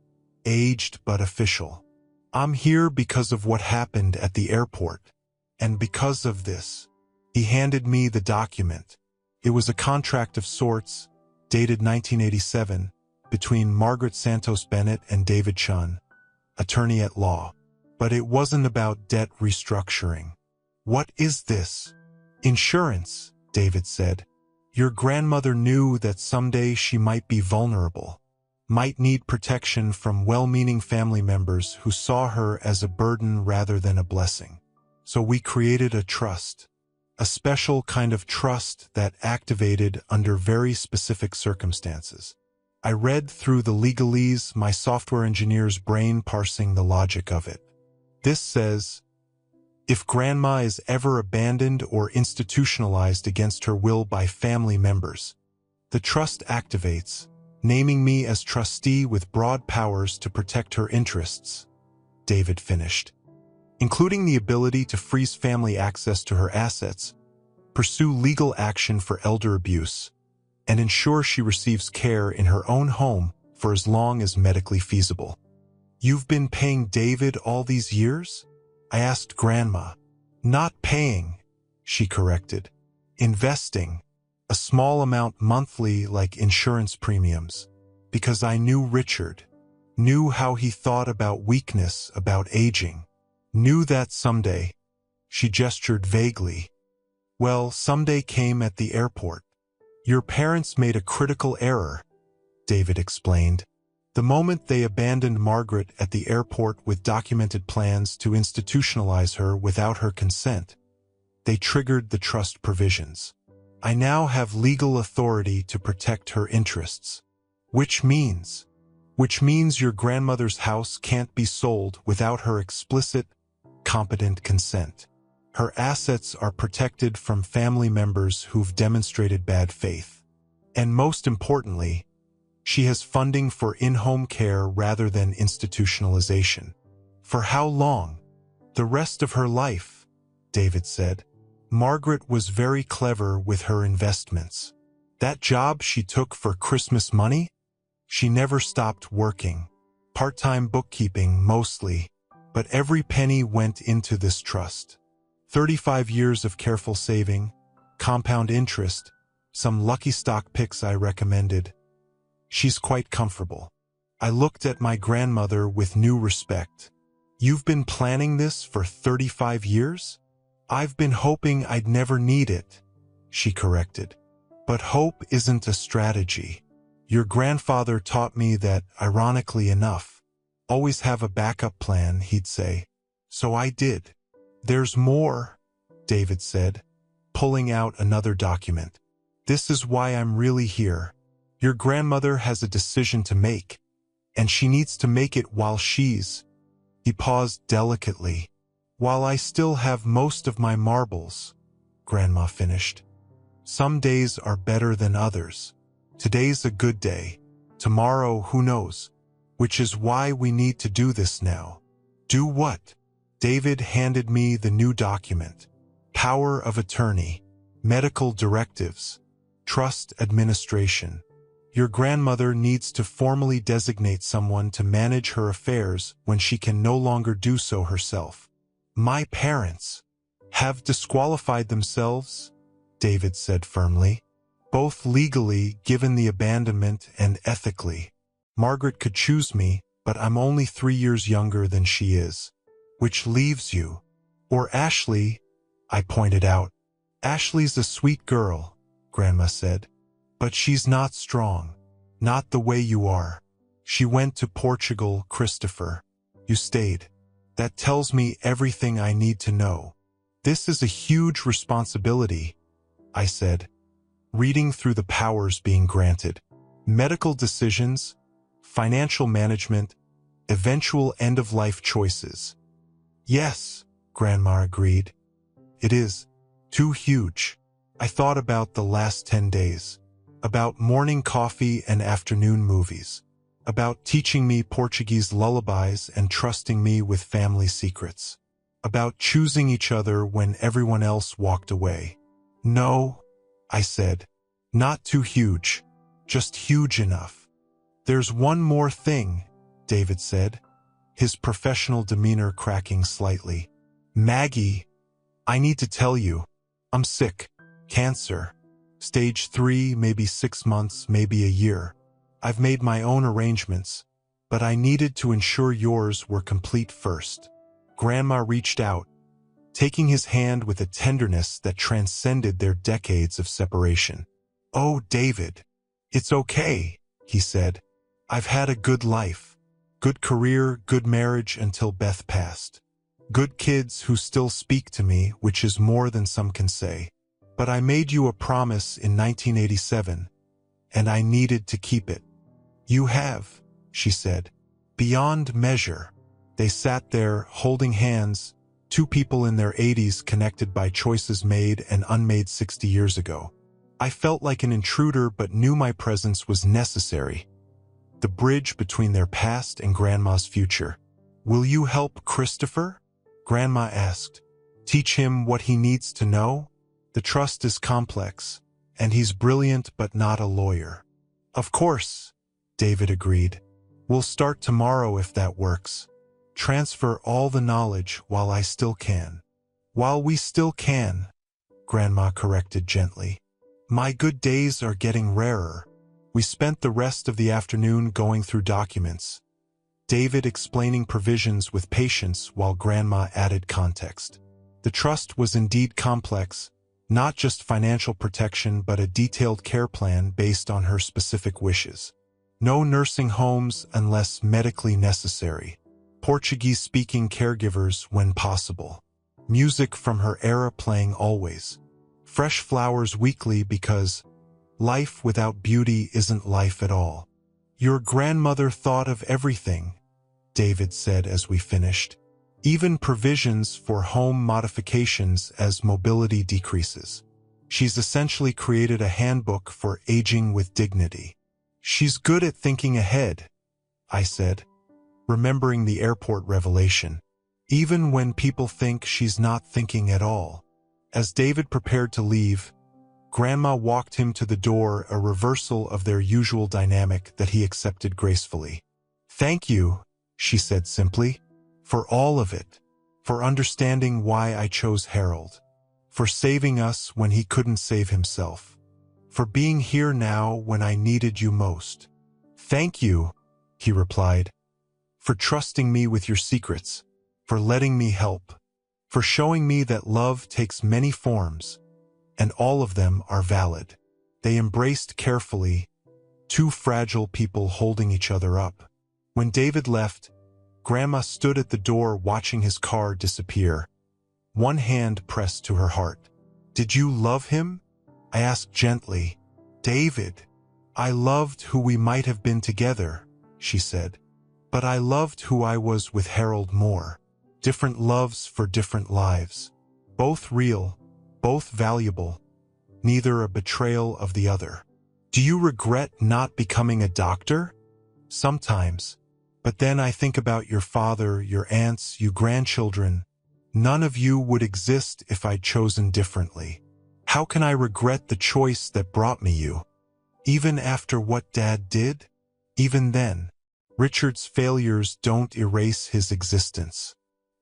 aged but official. I'm here because of what happened at the airport. And because of this. He handed me the document. It was a contract of sorts, dated 1987, between Margaret Santos Bennett and David Chun, attorney at law. But it wasn't about debt restructuring. What is this? Insurance, David said. Your grandmother knew that someday she might be vulnerable, might need protection from well-meaning family members who saw her as a burden rather than a blessing. So we created a trust, a special kind of trust that activated under very specific circumstances. I read through the legalese, my software engineer's brain parsing the logic of it. This says, if Grandma is ever abandoned or institutionalized against her will by family members, the trust activates, naming me as trustee with broad powers to protect her interests, David finished, including the ability to freeze family access to her assets, pursue legal action for elder abuse, and ensure she receives care in her own home for as long as medically feasible. "You've been paying David all these years?" I asked Grandma. "Not paying," she corrected. "Investing, a small amount monthly like insurance premiums, because I knew Richard, knew how he thought about weakness, about aging, knew that someday," she gestured vaguely. "Well, someday came at the airport. Your parents made a critical error," David explained. "The moment they abandoned Margaret at the airport with documented plans to institutionalize her without her consent, they triggered the trust provisions. I now have legal authority to protect her interests. Which means your grandmother's house can't be sold without her explicit, competent consent. Her assets are protected from family members who've demonstrated bad faith. And most importantly, she has funding for in-home care rather than institutionalization." "For how long?" "The rest of her life," David said. "Margaret was very clever with her investments. That job she took for Christmas money? She never stopped working. Part-time bookkeeping mostly, but every penny went into this trust. 35 years of careful saving, compound interest, some lucky stock picks I recommended. She's quite comfortable." I looked at my grandmother with new respect. "You've been planning this for 35 years? "I've been hoping I'd never need it," she corrected. "But hope isn't a strategy. Your grandfather taught me that, ironically enough. Always have a backup plan, he'd say. So I did." "There's more," David said, pulling out another document. "This is why I'm really here. Your grandmother has a decision to make, and she needs to make it while she's—" He paused delicately. "While I still have most of my marbles," Grandma finished. "Some days are better than others. Today's a good day. Tomorrow, who knows? Which is why we need to do this now." "Do what?" David handed me the new document. "Power of attorney, medical directives, trust administration. Your grandmother needs to formally designate someone to manage her affairs when she can no longer do so herself." "My parents have disqualified themselves," David said firmly. "Both legally, given the abandonment, and ethically. Margaret could choose me, but I'm only 3 years younger than she is. Which leaves you. Or Ashley," I pointed out. "Ashley's a sweet girl," Grandma said. "But she's not strong. Not the way you are. She went to Portugal, Christopher. You stayed. That tells me everything I need to know." "This is a huge responsibility," I said, reading through the powers being granted. "Medical decisions, financial management, eventual end-of-life choices." "Yes," Grandma agreed. "It is. Too huge." I thought about the last 10 days. About morning coffee and afternoon movies. About teaching me Portuguese lullabies and trusting me with family secrets. About choosing each other when everyone else walked away. "No," I said. "Not too huge. Just huge enough." "There's one more thing," David said, his professional demeanor cracking slightly. "Maggie, I need to tell you. I'm sick. Cancer. Stage 3, maybe 6 months, maybe a year. I've made my own arrangements, but I needed to ensure yours were complete first." Grandma reached out, taking his hand with a tenderness that transcended their decades of separation. "Oh, David, it's okay," he said. "I've had a good life. Good career, good marriage until Beth passed. Good kids who still speak to me, which is more than some can say. But I made you a promise in 1987, and I needed to keep it." "You have," she said. "Beyond measure." They sat there, holding hands, two people in their 80s connected by choices made and unmade 60 years ago. I felt like an intruder but knew my presence was necessary. the bridge between their past and Grandma's future. "Will you help Christopher?" Grandma asked. "Teach him what he needs to know? The trust is complex, and he's brilliant but not a lawyer." "Of course," David agreed. "We'll start tomorrow if that works. Transfer all the knowledge while I still can." "While we still can," Grandma corrected gently. "My good days are getting rarer." We spent the rest of the afternoon going through documents, David explaining provisions with patience while Grandma added context. The trust was indeed complex, not just financial protection but a detailed care plan based on her specific wishes. No nursing homes unless medically necessary. Portuguese-speaking caregivers when possible. Music from her era playing always. Fresh flowers weekly because life without beauty isn't life at all. "Your grandmother thought of everything," David said as we finished. "Even provisions for home modifications as mobility decreases. She's essentially created a handbook for aging with dignity." "She's good at thinking ahead," I said, remembering the airport revelation. "Even when people think she's not thinking at all." As David prepared to leave, Grandma walked him to the door, a reversal of their usual dynamic that he accepted gracefully. "Thank you," she said simply, "for all of it, for understanding why I chose Harold, for saving us when he couldn't save himself, for being here now when I needed you most." "Thank you," he replied, "for trusting me with your secrets, for letting me help, for showing me that love takes many forms, and all of them are valid." They embraced carefully, two fragile people holding each other up. When David left, Grandma stood at the door watching his car disappear, one hand pressed to her heart. "Did you love him?" I asked gently. "David, I loved who we might have been together," she said. "But I loved who I was with Harold more. Different loves for different lives. Both real, both valuable, neither a betrayal of the other." "Do you regret not becoming a doctor?" "Sometimes. But then I think about your father, your aunts, you grandchildren. None of you would exist if I'd chosen differently. How can I regret the choice that brought me you? Even after what Dad did? Even then, Richard's failures don't erase his existence.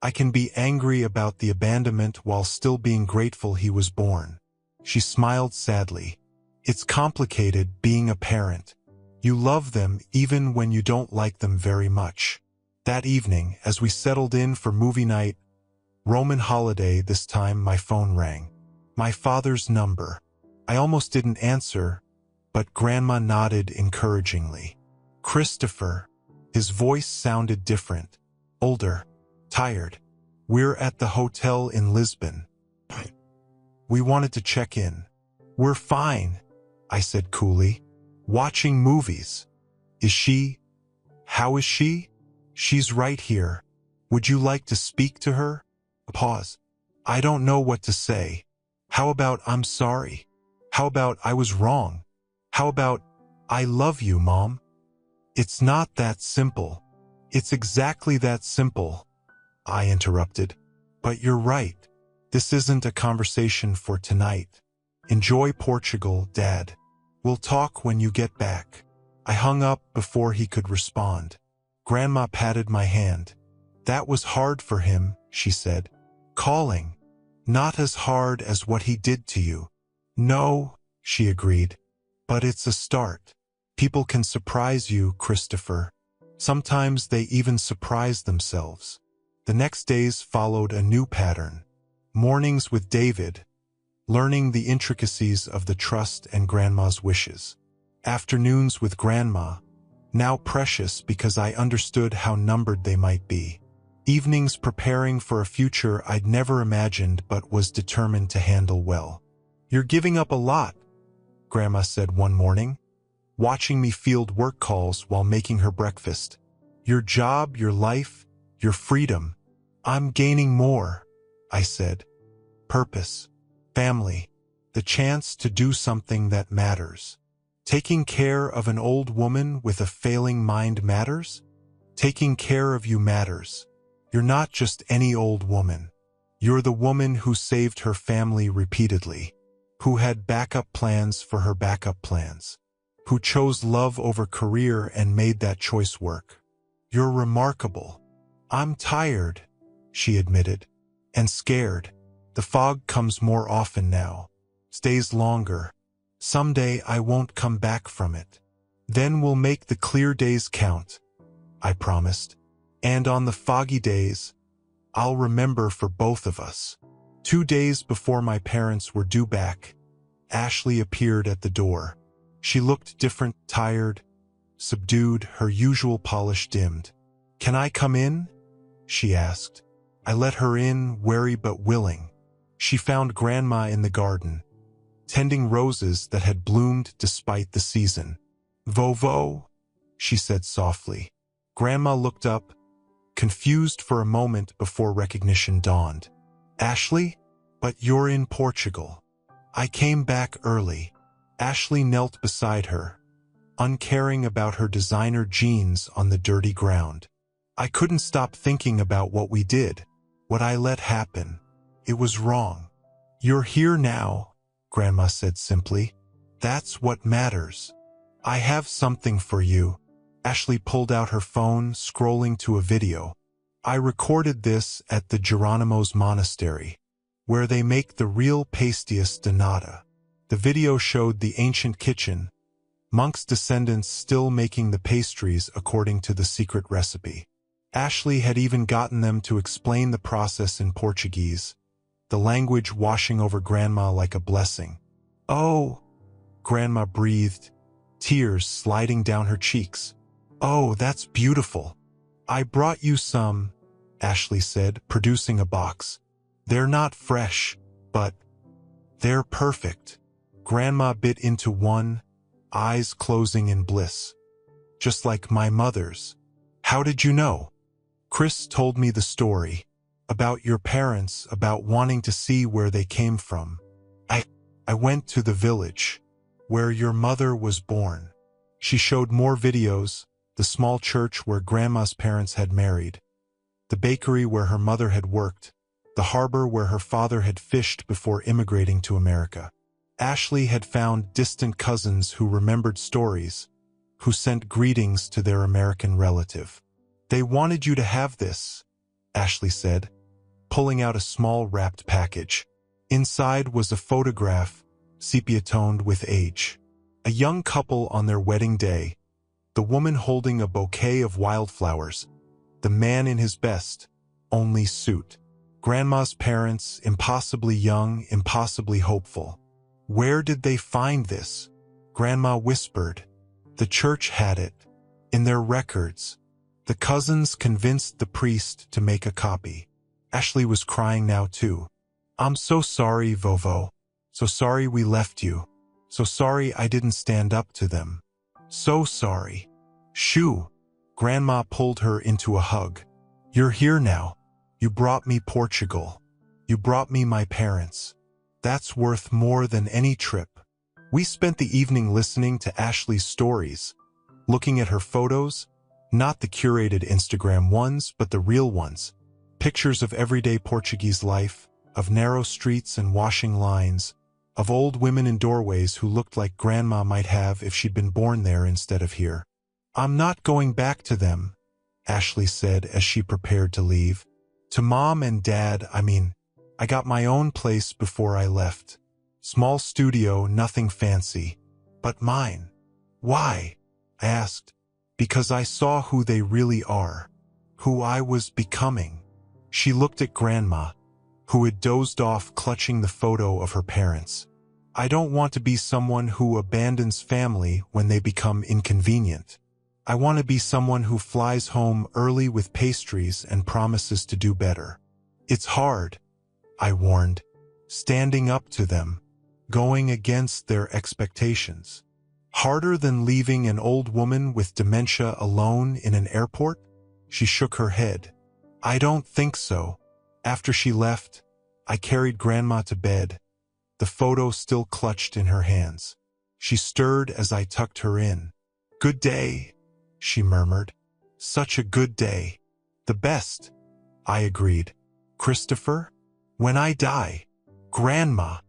I can be angry about the abandonment while still being grateful he was born." She smiled sadly. "It's complicated being a parent. You love them even when you don't like them very much." That evening, as we settled in for movie night, Roman holiday this time, my phone rang. My father's number. I almost didn't answer, but Grandma nodded encouragingly. "Christopher." His voice sounded different, older, tired. "We're at the hotel in Lisbon. We wanted to check in." "We're fine," I said coolly. "Watching movies." "Is she? How is she?" "She's right here. Would you like to speak to her?" A pause. "I don't know what to say. How about I'm sorry? How about I was wrong? How about I love you, Mom?" "It's not that simple." "It's exactly that simple," I interrupted. "But you're right. This isn't a conversation for tonight. Enjoy Portugal, Dad. We'll talk when you get back." I hung up before he could respond. Grandma patted my hand. "That was hard for him," she said. "Calling. Not as hard as what he did to you." "No," she agreed. "But it's a start. People can surprise you, Christopher. Sometimes they even surprise themselves." The next days followed a new pattern. Mornings with David, learning the intricacies of the trust and Grandma's wishes. Afternoons with Grandma, now precious because I understood how numbered they might be. Evenings preparing for a future I'd never imagined but was determined to handle well. "You're giving up a lot," Grandma said one morning, watching me field work calls while making her breakfast. "Your job, your life, your freedom." "I'm gaining more," I said. "Purpose, family, the chance to do something that matters." Taking care of an old woman with a failing mind matters? Taking care of you matters. You're not just any old woman. You're the woman who saved her family repeatedly, who had backup plans for her backup plans, who chose love over career and made that choice work. You're remarkable. I'm tired, she admitted, and scared. The fog comes more often now, stays longer. Someday I won't come back from it. Then we'll make the clear days count, I promised. And on the foggy days, I'll remember for both of us. 2 days before my parents were due back, Ashley appeared at the door. She looked different, tired, subdued, her usual polish dimmed. "Can I come in?" she asked. I let her in, wary but willing. She found Grandma in the garden, tending roses that had bloomed despite the season. "Vovo," she said softly. Grandma looked up, confused for a moment before recognition dawned. "Ashley? But you're in Portugal." "I came back early." Ashley knelt beside her, uncaring about her designer jeans on the dirty ground. "I couldn't stop thinking about what we did, what I let happen. It was wrong." "You're here now," Grandma said simply. "That's what matters. I have something for you." Ashley pulled out her phone, scrolling to a video. "I recorded this at the Geronimo's monastery, where they make the real pastéis de nata." The video showed the ancient kitchen, monks' descendants still making the pastries according to the secret recipe. Ashley had even gotten them to explain the process in Portuguese, the language washing over Grandma like a blessing. "Oh," Grandma breathed, tears sliding down her cheeks. "Oh, that's beautiful. I brought you some," Ashley said, producing a box. "They're not fresh, but they're perfect." Grandma bit into one, eyes closing in bliss. "Just like my mother's." "How did you know?" "Chris told me the story. About your parents, about wanting to see where they came from. I went to the village, where your mother was born." She showed more videos, the small church where Grandma's parents had married, the bakery where her mother had worked, the harbor where her father had fished before immigrating to America. Ashley had found distant cousins who remembered stories, who sent greetings to their American relative. "They wanted you to have this," Ashley said, pulling out a small wrapped package. Inside was a photograph, sepia-toned with age. A young couple on their wedding day, the woman holding a bouquet of wildflowers, the man in his best, only suit. Grandma's parents, impossibly young, impossibly hopeful. "Where did they find this?" Grandma whispered. "The church had it, in their records." The cousins convinced the priest to make a copy. Ashley was crying now too. "I'm so sorry, Vovo. So sorry we left you. So sorry I didn't stand up to them. So sorry." "Shoo!" Grandma pulled her into a hug. "You're here now. You brought me Portugal. You brought me my parents. That's worth more than any trip." We spent the evening listening to Ashley's stories, looking at her photos, not the curated Instagram ones, but the real ones. Pictures of everyday Portuguese life, of narrow streets and washing lines, of old women in doorways who looked like Grandma might have if she'd been born there instead of here. "I'm not going back to them," Ashley said as she prepared to leave. "To Mom and Dad, I got my own place before I left. Small studio, nothing fancy. But mine." "Why?" I asked. "Because I saw who they really are, who I was becoming." She looked at Grandma, who had dozed off clutching the photo of her parents. "I don't want to be someone who abandons family when they become inconvenient. I want to be someone who flies home early with pastries and promises to do better." "It's hard," I warned, standing up to them, going against their expectations. "Harder than leaving an old woman with dementia alone in an airport?" She shook her head. "I don't think so." After she left, I carried Grandma to bed, the photo still clutched in her hands. She stirred as I tucked her in. "Good day," she murmured. "Such a good day." "The best," I agreed. "Christopher? When I die." "Grandma."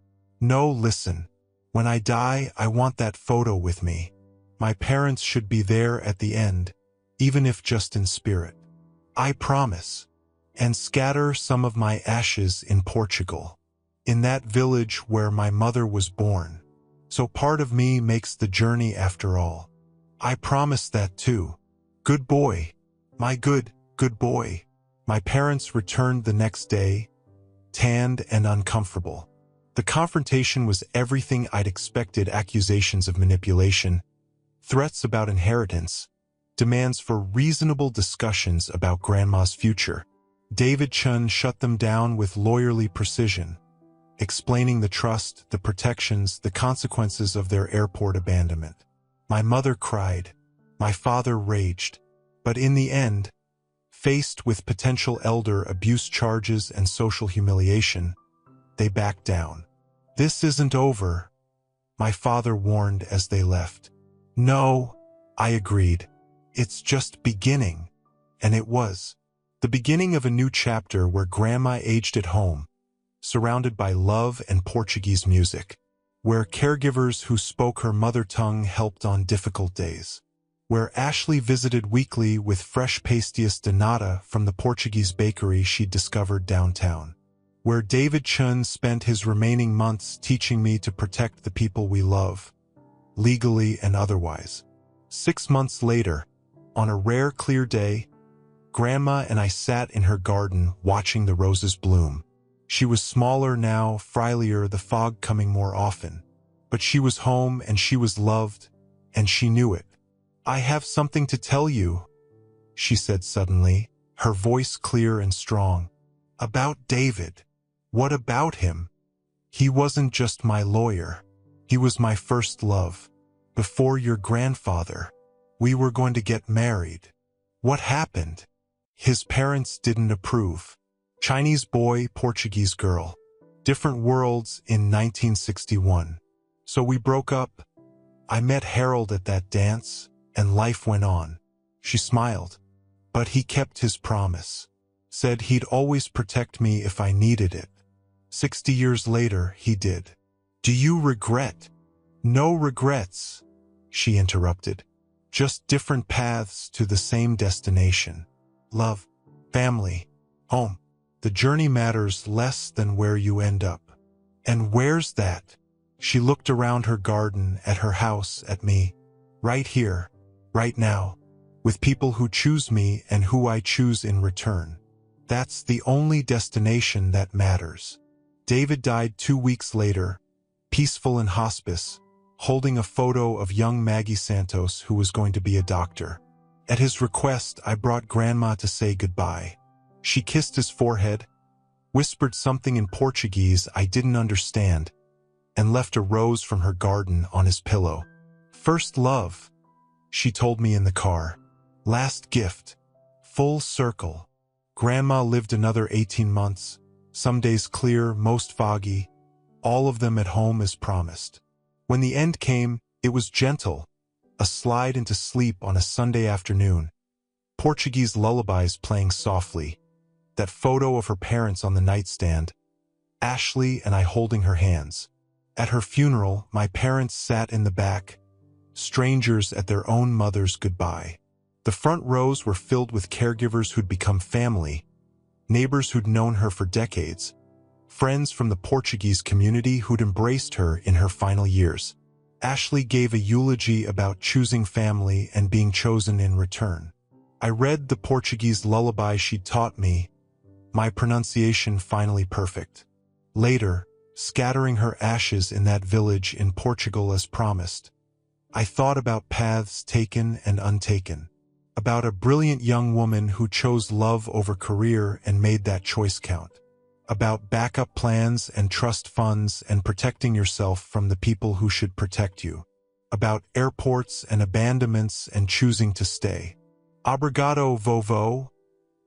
"No, listen. When I die, I want that photo with me. My parents should be there at the end, even if just in spirit. I promise. And scatter some of my ashes in Portugal, in that village where my mother was born. So part of me makes the journey after all. I promise that too. Good boy. My good boy." My parents returned the next day, tanned and uncomfortable. The confrontation was everything I'd expected: accusations of manipulation, threats about inheritance, demands for reasonable discussions about Grandma's future. David Chun shut them down with lawyerly precision, explaining the trust, the protections, the consequences of their airport abandonment. My mother cried. My father raged. But in the end, faced with potential elder abuse charges and social humiliation, they backed down. "This isn't over," my father warned as they left. "No," I agreed. "It's just beginning." And it was. The beginning of a new chapter where Grandma aged at home, surrounded by love and Portuguese music, where caregivers who spoke her mother tongue helped on difficult days, where Ashley visited weekly with fresh pastéis de nata from the Portuguese bakery she'd discovered downtown, where David Chun spent his remaining months teaching me to protect the people we love, legally and otherwise. 6 months later, on a rare clear day, Grandma and I sat in her garden watching the roses bloom. She was smaller now, frilier, the fog coming more often. But she was home and she was loved, and she knew it. "I have something to tell you," she said suddenly, her voice clear and strong. "About David." "What about him?" "He wasn't just my lawyer. He was my first love. Before your grandfather, we were going to get married." "What happened?" "His parents didn't approve. Chinese boy, Portuguese girl. Different worlds in 1961. So we broke up. I met Harold at that dance, and life went on." She smiled. "But he kept his promise. Said he'd always protect me if I needed it. 60 years later, he did." "Do you regret?" "No regrets," she interrupted. "Just different paths to the same destination. Love, family, home. The journey matters less than where you end up." "And where's that?" She looked around her garden, at her house, at me. "Right here, right now, with people who choose me and who I choose in return. That's the only destination that matters." David died 2 weeks later, peaceful in hospice, holding a photo of young Maggie Santos, who was going to be a doctor. At his request, I brought Grandma to say goodbye. She kissed his forehead, whispered something in Portuguese I didn't understand, and left a rose from her garden on his pillow. "First love," she told me in the car. "Last gift. Full circle." Grandma lived another 18 months, some days clear, most foggy, all of them at home as promised. When the end came, it was gentle, a slide into sleep on a Sunday afternoon, Portuguese lullabies playing softly, that photo of her parents on the nightstand, Ashley and I holding her hands. At her funeral, my parents sat in the back, strangers at their own mother's goodbye. The front rows were filled with caregivers who'd become family, neighbors who'd known her for decades, friends from the Portuguese community who'd embraced her in her final years. Ashley gave a eulogy about choosing family and being chosen in return. I read the Portuguese lullaby she'd taught me, my pronunciation finally perfect. Later, scattering her ashes in that village in Portugal as promised, I thought about paths taken and untaken, about a brilliant young woman who chose love over career and made that choice count, about backup plans and trust funds and protecting yourself from the people who should protect you, about airports and abandonments and choosing to stay. "Obrigado, vovô,"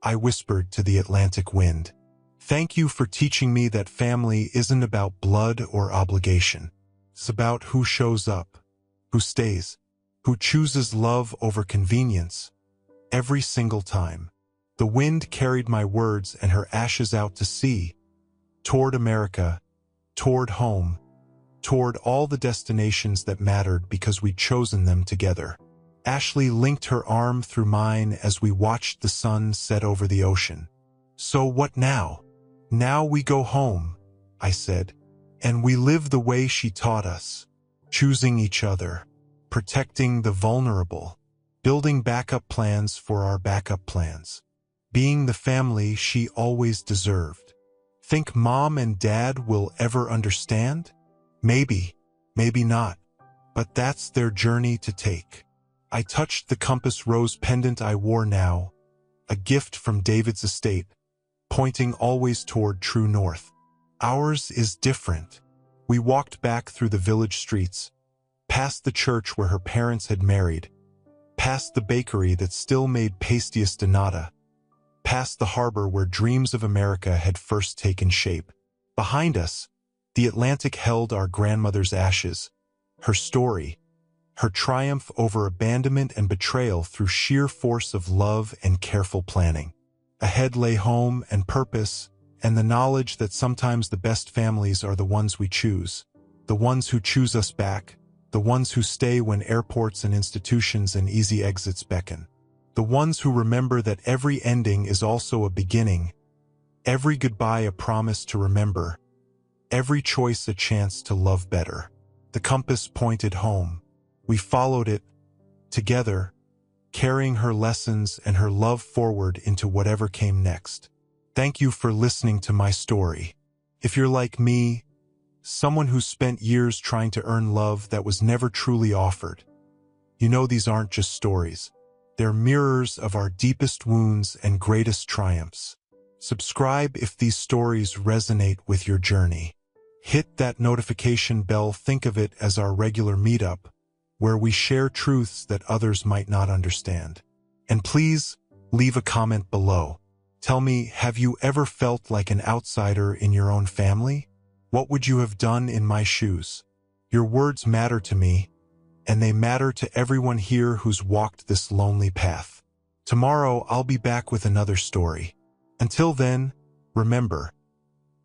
I whispered to the Atlantic wind. "Thank you for teaching me that family isn't about blood or obligation. It's about who shows up." who stays, who chooses love over convenience, every single time. The wind carried my words and her ashes out to sea, toward America, toward home, toward all the destinations that mattered because we'd chosen them together. Ashley linked her arm through mine as we watched the sun set over the ocean. So what now? Now we go home, I said, and we live the way she taught us, choosing each other, protecting the vulnerable, building backup plans for our backup plans, being the family she always deserved. Think Mom and Dad will ever understand? Maybe, maybe not, but that's their journey to take. I touched the compass rose pendant I wore now, a gift from David's estate, pointing always toward true north. Ours is different. We walked back through the village streets, past the church where her parents had married, past the bakery that still made pastéis de nata, past the harbor where dreams of America had first taken shape. Behind us, the Atlantic held our grandmother's ashes, her story, her triumph over abandonment and betrayal through sheer force of love and careful planning. Ahead lay home and purpose, and the knowledge that sometimes the best families are the ones we choose, the ones who choose us back, the ones who stay when airports and institutions and easy exits beckon, the ones who remember that every ending is also a beginning, every goodbye a promise to remember, every choice a chance to love better. The compass pointed home. We followed it, together, carrying her lessons and her love forward into whatever came next. Thank you for listening to my story. If you're like me, someone who spent years trying to earn love that was never truly offered, you know these aren't just stories. They're mirrors of our deepest wounds and greatest triumphs. Subscribe if these stories resonate with your journey. Hit that notification bell. Think of it as our regular meetup, where we share truths that others might not understand. And please, leave a comment below. Tell me, have you ever felt like an outsider in your own family? What would you have done in my shoes? Your words matter to me, and they matter to everyone here who's walked this lonely path. Tomorrow, I'll be back with another story. Until then, remember,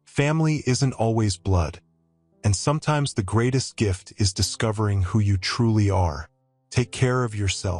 family isn't always blood. And sometimes the greatest gift is discovering who you truly are. Take care of yourself.